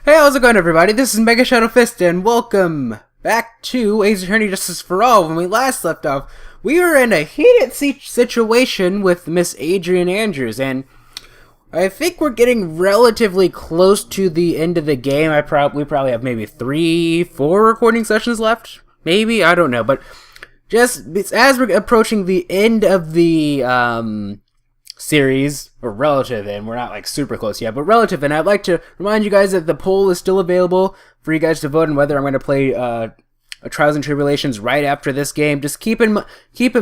Hey, how's it going, everybody? This is MegaShadowFist, and welcome back to Ace Attorney Justice for All. When we last left off, we were in a heated situation with Miss Adrian Andrews, and I think we're getting relatively close to the end of the game. We probably have maybe 3-4 recording sessions left. Maybe, I don't know, but just as we're approaching the end of the series, or relative end, we're not like super close yet, but relative end, I'd like to remind you guys that the poll is still available for you guys to vote on whether I'm going to play Trials and Tribulations right after this game. Just keep in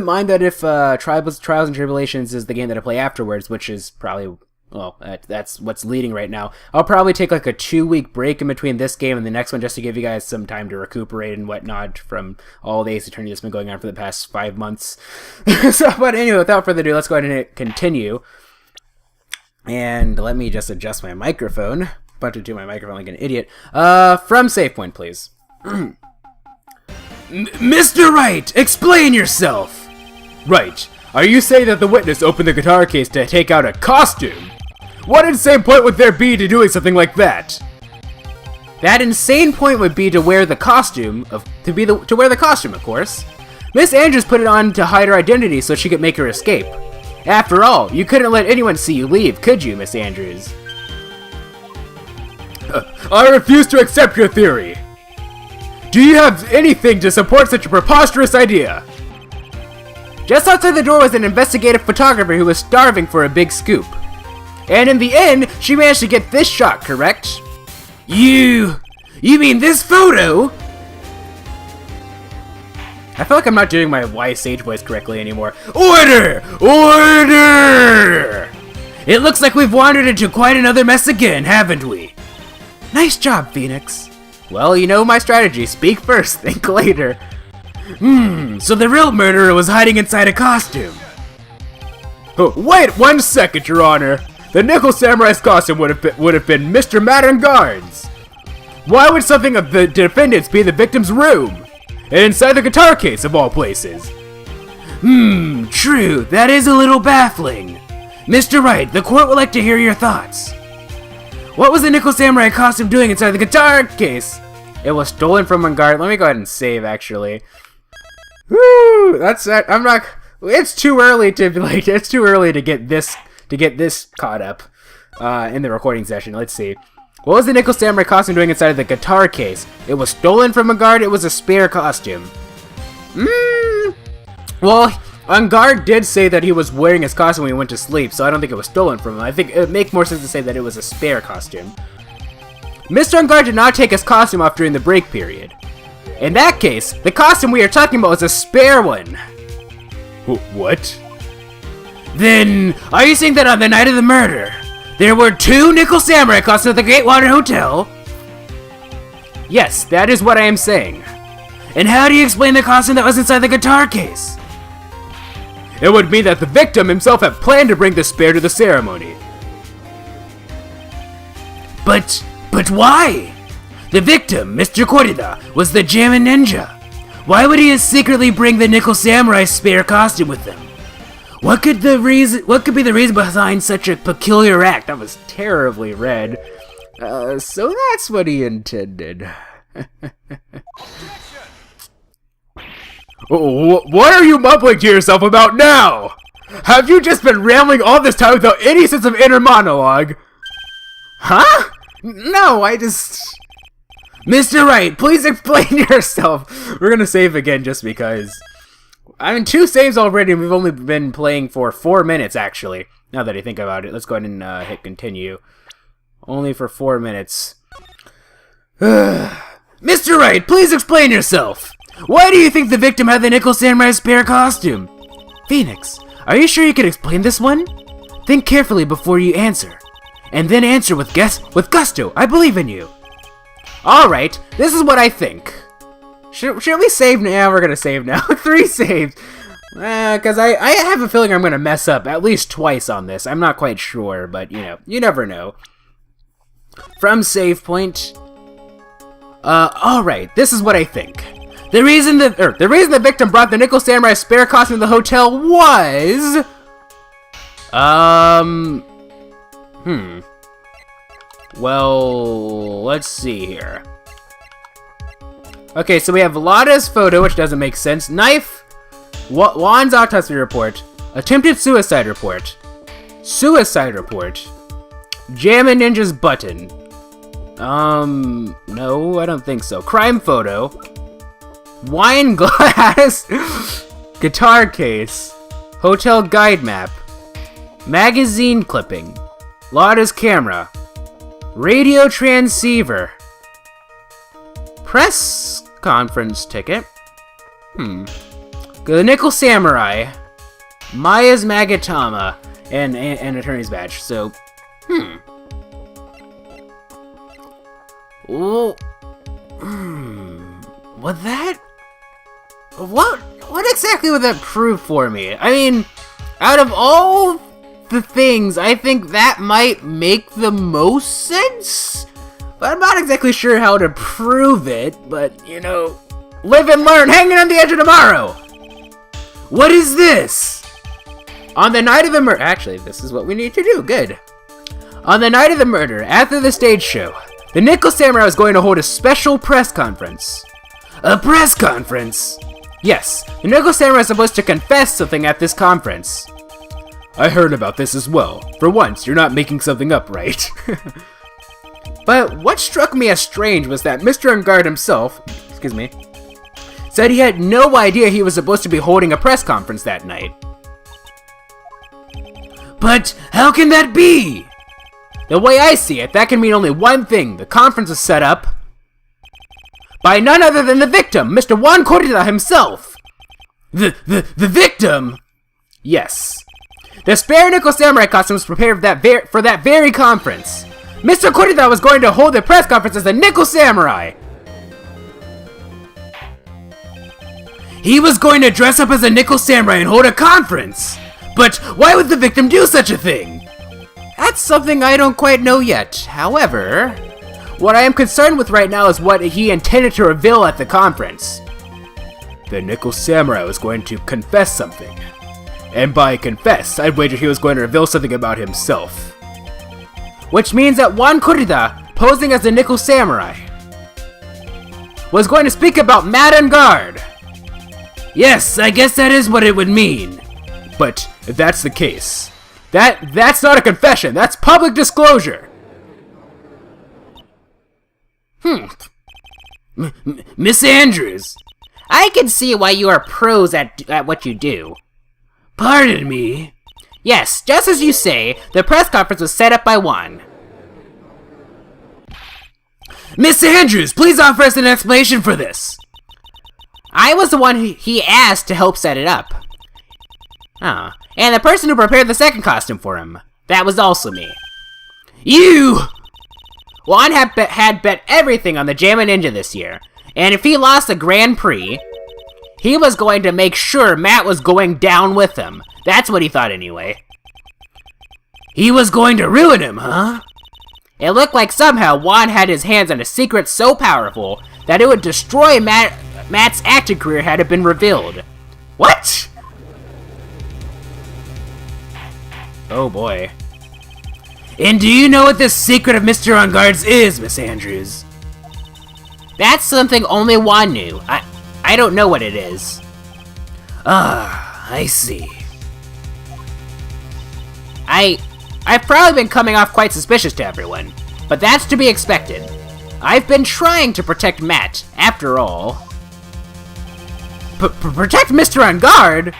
mind that if Trials and Tribulations is the game that I play afterwards, which is probably, well, that's what's leading right now, I'll probably take like a 2-week break in between this game and the next one just to give you guys some time to recuperate and whatnot from all the Ace Attorney that's been going on for the past 5 months. But anyway, without further ado, let's go ahead and continue. And let me just adjust my microphone. About to do my microphone like an idiot. From save point, please. Mr. Wright, explain yourself! Right. Are you saying that the witness opened the guitar case to take out a costume? What insane point would there be to doing something like that? That insane point would be to wear the costume, of course. Miss Andrews put it on to hide her identity so she could make her escape. After all, you couldn't let anyone see you leave, could you, Miss Andrews? I refuse to accept your theory. Do you have anything to support such a preposterous idea? Just outside the door was an investigative photographer who was starving for a big scoop. And in the end, she managed to get this shot, correct? You mean this photo? I feel like I'm not doing my wise sage voice correctly anymore. Order! Order! It looks like we've wandered into quite another mess again, haven't we? Nice job, Phoenix. Well, you know my strategy. Speak first, think later. So the real murderer was hiding inside a costume. Oh, wait 1 second, Your Honor. The Nickel Samurai's costume would have been Mr. Maddengarde's. Why would something of the defendant's be the victim's room? And inside the guitar case, of all places. True. That is a little baffling. Mr. Wright, the court would like to hear your thoughts. What was the Nickel Samurai costume doing inside the guitar case? It was stolen from one guard. Let me go ahead and save, actually. Woo! That's that. I'm not. It's too early to be like. It's too early to get this caught up in the recording session. Let's see. What was the Nickel Samurai costume doing inside of the guitar case? It was stolen from a guard. It was a spare costume. Well, Guard did say that he was wearing his costume when he went to sleep, so I don't think it was stolen from him. I think it would make more sense to say that it was a spare costume. Mr. Guard did not take his costume off during the break period. In that case, the costume we are talking about was a spare one. What? Then, are you saying that on the night of the murder, there were 2 Nickel Samurai costumes at the Great Water Hotel? Yes, that is what I am saying. And how do you explain the costume that was inside the guitar case? It would mean that the victim himself had planned to bring the spare to the ceremony. But why? The victim, Mr. Korida, was the Jammin Ninja. Why would he secretly bring the Nickel Samurai spare costume with him? What could be the reason behind such a peculiar act? That was terribly read. So that's what he intended. What are you mumbling to yourself about now? Have you just been rambling all this time without any sense of inner monologue? Huh? No, I just... Mr. Wright, please explain yourself. We're gonna save again just because. I'm in 2 saves already and we've only been playing for 4 minutes, actually. Now that I think about it, let's go ahead and hit continue. Only for 4 minutes. Mr. Wright, please explain yourself. Why do you think the victim had the Nickel Samurai spare costume? Phoenix, are you sure you can explain this one? Think carefully before you answer. And then answer with gusto. I believe in you. Alright, this is what I think. Should we save now? We're gonna save now. 3 saves. Because I have a feeling I'm gonna mess up at least twice on this. I'm not quite sure, but you know, you never know. From save point. Alright, this is what I think. The reason the victim brought the Nickel Samurai spare costume to the hotel was... Well, let's see here. Okay, so we have Lada's photo, which doesn't make sense. Knife, Juan's autopsy report, attempted suicide report, Jammin' Ninja's button. No, I don't think so. Crime photo, wine glass, guitar case, hotel guide map, magazine clipping, Lada's camera, radio transceiver, press conference ticket, the Nickel Samurai, Maya's Magatama, and attorney's badge. So, what that? What exactly would that prove for me? I mean, out of all the things, I think that might make the most sense? But I'm not exactly sure how to prove it, but, you know, live and learn, hanging on the edge of tomorrow! What is this? On the night of the murder... Actually, this is what we need to do, good. On the night of the murder, after the stage show, the Nickel Samurai was going to hold a special press conference. A press conference? Yes, the Nickel Samurai is supposed to confess something at this conference. I heard about this as well. For once, you're not making something up, right? But what struck me as strange was that Mr. Ungard himself, said he had no idea he was supposed to be holding a press conference that night. But how can that be? The way I see it, that can mean only one thing. The conference is set up by none other than the victim, Mr. Juan Corrida himself. The victim? Yes. The spare Nickel Samurai costume was prepared for that very conference. Mr. Corrida was going to hold the press conference as the Nickel Samurai. He was going to dress up as a Nickel Samurai and hold a conference. But why would the victim do such a thing? That's something I don't quite know yet. However, what I am concerned with right now is what he intended to reveal at the conference. The Nickel Samurai was going to confess something. And by confess, I'd wager he was going to reveal something about himself. Which means that Juan Corrida, posing as the Nickel Samurai, was going to speak about Matt Ungard. Yes, I guess that is what it would mean. But if that's the case, that's not a confession, that's public disclosure. Miss Andrews, I can see why you are pros at what you do. Pardon me? Yes, just as you say, the press conference was set up by Juan. Miss Andrews, please offer us an explanation for this. I was the one he asked to help set it up. Oh, and the person who prepared the second costume for him. That was also me. You! Juan had bet everything on the Jammin' Ninja this year, and if he lost the Grand Prix, he was going to make sure Matt was going down with him. That's what he thought anyway. He was going to ruin him, huh? It looked like somehow Juan had his hands on a secret so powerful that it would destroy Matt's acting career had it been revealed. What? Oh boy. And do you know what the secret of Mr. Ungard's is, Miss Andrews? That's something only Juan knew. I don't know what it is. Ah, I see. I've probably been coming off quite suspicious to everyone, but that's to be expected. I've been trying to protect Matt, after all. Protect Mr. Ungard?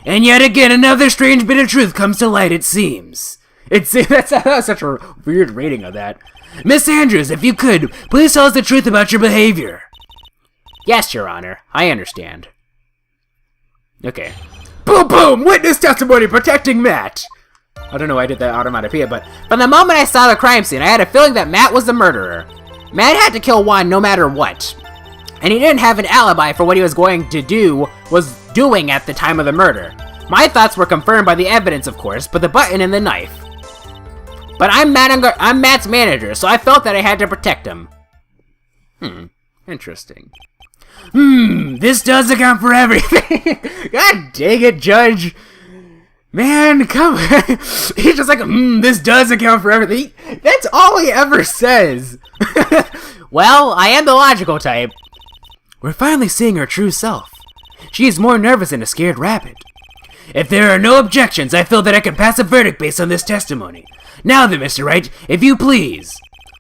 And yet again, another strange bit of truth comes to light, it seems. That's such a weird rating of that. Miss Andrews, if you could, please tell us the truth about your behavior. Yes, Your Honor, I understand. Okay. Boom boom! Witness testimony protecting Matt! I don't know why I did that onomatopoeia, but from the moment I saw the crime scene, I had a feeling that Matt was the murderer. Matt had to kill Juan no matter what. And he didn't have an alibi for what he was doing at the time of the murder. My thoughts were confirmed by the evidence, of course, but the button and the knife. But I'm Matt's manager, so I felt that I had to protect him. Interesting. This does account for everything. God dang it, Judge. Man, come on. He's just like, this does account for everything. That's all he ever says. Well, I am the logical type. We're finally seeing her true self. She is more nervous than a scared rabbit. If there are no objections, I feel that I can pass a verdict based on this testimony. Now then, Mr. Wright, if you please.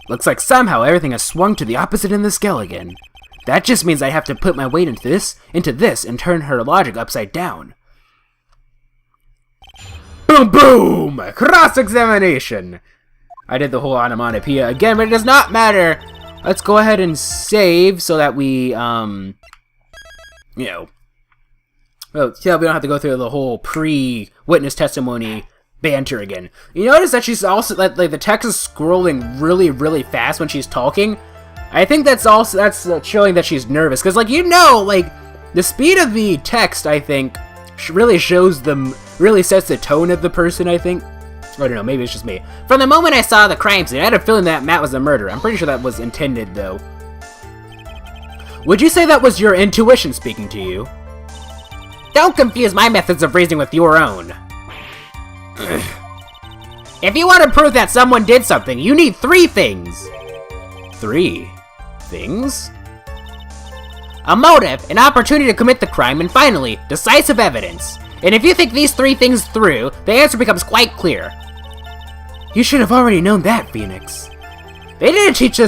Looks like somehow everything has swung to the opposite end of the scale again. That just means I have to put my weight into this, and turn her logic upside down. Boom, boom! Cross-examination! I did the whole onomatopoeia again, but it does not matter. Let's go ahead and save so that we, well, so we don't have to go through the whole pre-witness testimony banter again. You notice that she's also, like the text is scrolling really, really fast when she's talking. I think that's showing that she's nervous, because, like, the speed of the text, I think, really really sets the tone of the person, I think. I don't know, maybe it's just me. From the moment I saw the crime scene, I had a feeling that Matt was the murderer. I'm pretty sure that was intended, though. Would you say that was your intuition speaking to you? Don't confuse my methods of reasoning with your own. If you want to prove that someone did something, you need 3 things. 3 things? A motive, an opportunity to commit the crime, and finally, decisive evidence. And if you think these 3 things through, the answer becomes quite clear. You should have already known that, Phoenix. They didn't teach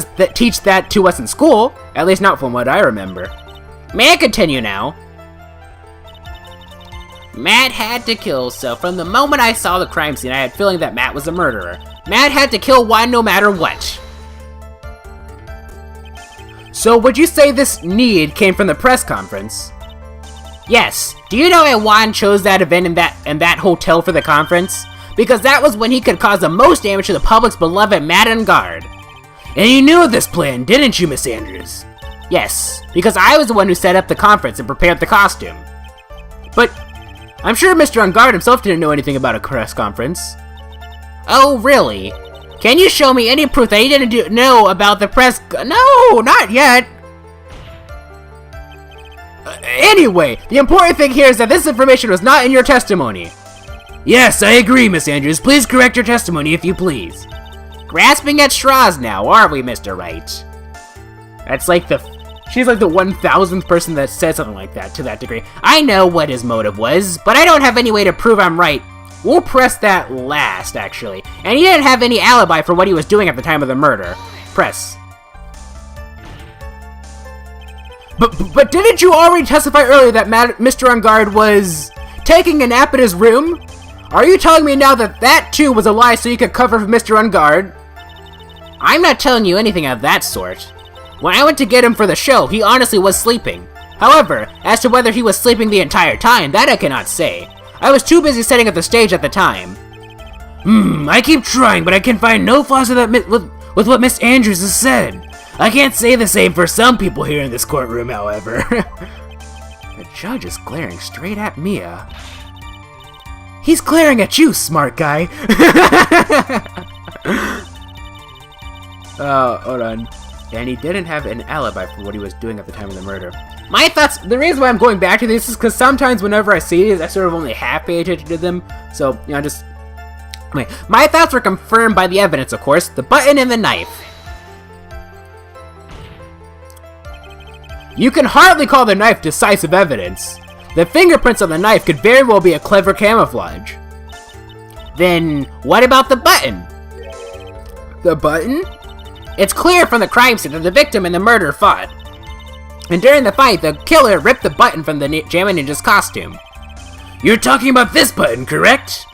that to us in school, at least not from what I remember. May I continue now? Matt had to kill, so from the moment I saw the crime scene, I had a feeling that Matt was a murderer. Matt had to kill Juan no matter what. So would you say this need came from the press conference? Yes. Do you know why Juan chose that event in that hotel for the conference? Because that was when he could cause the most damage to the public's beloved Madame Guard. And you knew of this plan, didn't you, Miss Andrews? Yes, because I was the one who set up the conference and prepared the costume. But I'm sure Mr. Ungard himself didn't know anything about a press conference. Oh, really? Can you show me any proof that he didn't know about the press? No, not yet. Anyway, the important thing here is that this information was not in your testimony. Yes, I agree, Miss Andrews. Please correct your testimony, if you please. Grasping at straws now, are we, Mr. Wright? She's like the 1000th person that said something like that, to that degree. I know what his motive was, but I don't have any way to prove I'm right. We'll press that last, actually. And he didn't have any alibi for what he was doing at the time of the murder. Press. But didn't you already testify earlier that Mr. Ungard was taking a nap in his room? Are you telling me now that that too was a lie so you could cover for Mr. Ungard? I'm not telling you anything of that sort. When I went to get him for the show, he honestly was sleeping. However, as to whether he was sleeping the entire time, that I cannot say. I was too busy setting up the stage at the time. I keep trying, but I can find no flaws with what Miss Andrews has said. I can't say the same for some people here in this courtroom, however. The judge is glaring straight at Mia. He's glaring at you, smart guy. Hold on. And he didn't have an alibi for what he was doing at the time of the murder. My thoughts, the reason why I'm going back to this is because sometimes whenever I see these, I sort of only half pay attention to them. So, just... Wait. My thoughts were confirmed by the evidence, of course. The button and the knife. You can hardly call the knife decisive evidence. The fingerprints on the knife could very well be a clever camouflage. Then, what about the button? The button? It's clear from the crime scene that the victim and the murderer fought. And during the fight, the killer ripped the button from the Jammin' Ninja's costume. You're talking about this button, correct?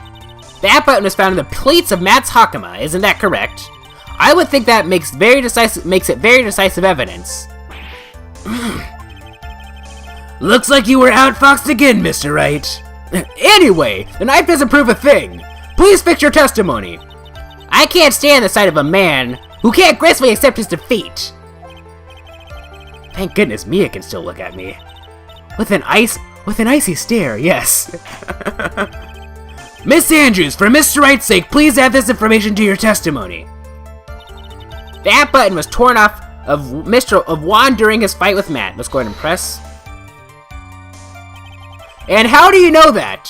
That button was found in the pleats of Matt's Hakama, isn't that correct? I would think that makes it very decisive evidence. Looks like you were outfoxed again, Mr. Wright. Anyway, the knife doesn't prove a thing. Please fix your testimony. I can't stand the sight of a man who can't gracefully accept his defeat. Thank goodness Mia can still look at me. With an icy stare, yes. Miss Andrews, for Mr. Wright's sake, please add this information to your testimony. That button was torn off of Juan during his fight with Matt. Let's go ahead and press. And how do you know that?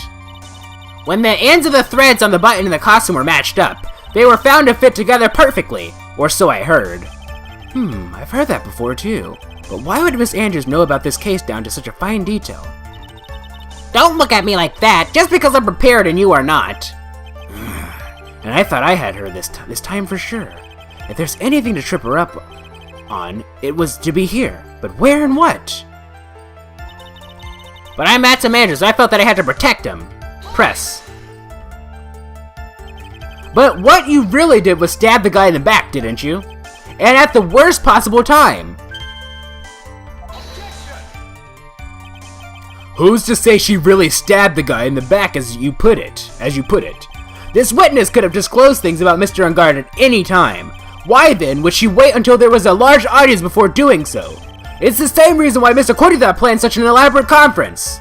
When the ends of the threads on the button and the costume were matched up, they were found to fit together perfectly, or so I heard. I've heard that before too. But why would Miss Andrews know about this case down to such a fine detail? Don't look at me like that, just because I'm prepared and you are not. And I thought I had her this time for sure. If there's anything to trip her up on, it was to be here. But where and what? But I'm Matt's manager, so I felt that I had to protect him. Press. But what you really did was stab the guy in the back, didn't you? And at the worst possible time. Who's to say she really stabbed the guy in the back as you put it? This witness could have disclosed things about Mr. Ungard at any time. Why then would she wait until there was a large audience before doing so? It's the same reason why Mr. Korita planned such an elaborate conference.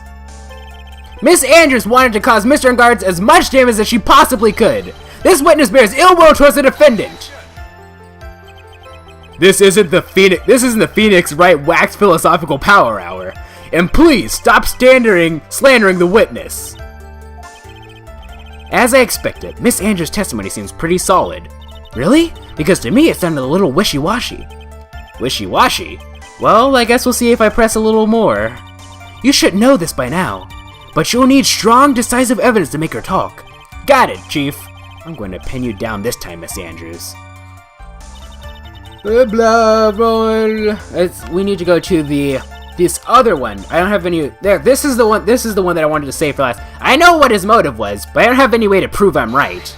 Miss Andrews wanted to cause Mr. Ungard as much damage as she possibly could. This witness bears ill will towards the defendant. This isn't the Phoenix Wright Wax Philosophical Power Hour. And please stop slandering the witness. As I expected, Miss Andrews' testimony seems pretty solid. Really? Because to me it sounded a little wishy-washy. Wishy-washy? Well, I guess we'll see if I press a little more. You should know this by now. But you'll need strong, decisive evidence to make her talk. Got it, Chief. I'm going to pin you down this time, Miss Andrews. Blah, blah. We need to go to this other one. I don't have any. There. This is the one that I wanted to say for last. I know what his motive was, but I don't have any way to prove I'm right.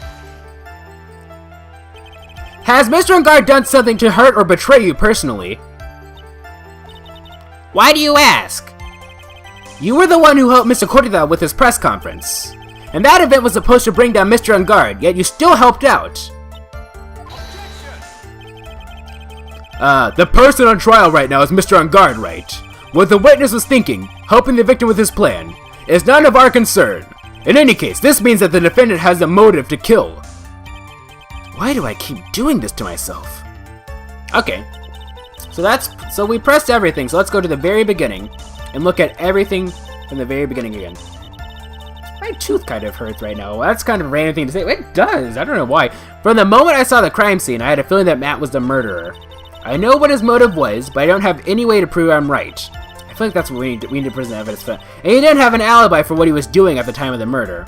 Has Mr. Ungard done something to hurt or betray you personally? Why do you ask? You were the one who helped Mr. Korita with his press conference. And that event was supposed to bring down Mr. Ungard, yet you still helped out. The person on trial right now is Mr. Ungard, right? What the witness was thinking, helping the victim with his plan, is none of our concern. In any case, this means that the defendant has a motive to kill. Why do I keep doing this to myself? Okay. So we pressed everything, so let's go to the very beginning and look at everything from the very beginning again. My tooth kind of hurts right now. That's kind of a random thing to say. It does. I don't know why. From the moment I saw the crime scene, I had a feeling that Matt was the murderer. I know what his motive was, but I don't have any way to prove I'm right. I feel like that's what we need to present evidence for. And he didn't have an alibi for what he was doing at the time of the murder.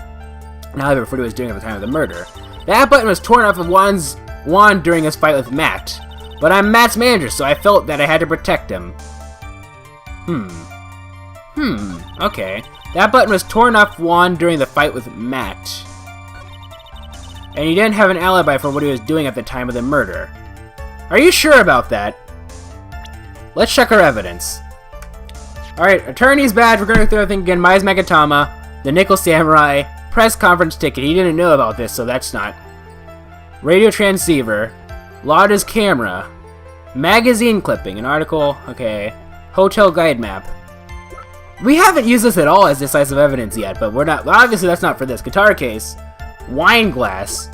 For what he was doing at the time of the murder. That button was torn off of Juan's wand during his fight with Matt. But I'm Matt's manager, so I felt that I had to protect him. Okay. That button was torn off Juan during the fight with Matt. And he didn't have an alibi for what he was doing at the time of the murder. Are you sure about that? Let's check our evidence. Alright, attorney's badge, we're going to go through everything again. Mai's Megatama, the Nickel Samurai, press conference ticket. He didn't know about this, so that's not. Radio transceiver, Lauda's camera, magazine clipping, an article, okay, hotel guide map. We haven't used this at all as decisive evidence yet, but we're not, obviously that's not for this. Guitar case, wine glass,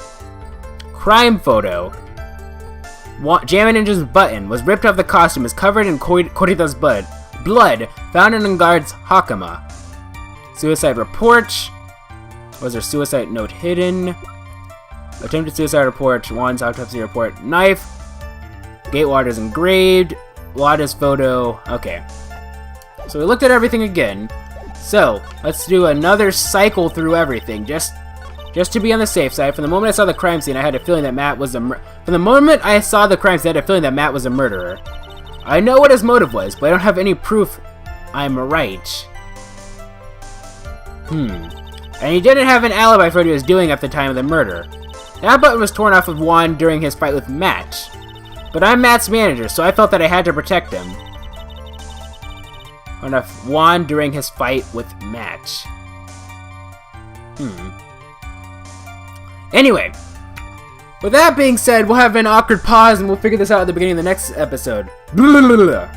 crime photo, Jammin' Ninja's button was ripped off the costume, is covered in Korita's blood, found in Ungard's hakama. Suicide report, was there suicide note hidden? Attempted suicide report, Juan's autopsy report, knife, Gatewater's engraved, Lauda's photo, okay. So we looked at everything again. So, let's do another cycle through everything, just to be on the safe side. From the moment I saw the crime scene, I had a feeling that Matt was a murderer. I know what his motive was, but I don't have any proof I'm right. And he didn't have an alibi for what he was doing at the time of the murder. That button was torn off of Juan during his fight with Matt. But I'm Matt's manager, so I felt that I had to protect him. On Juan during his fight with Matt. Anyway, with that being said, we'll have an awkward pause and we'll figure this out at the beginning of the next episode. Blah, blah, blah, blah.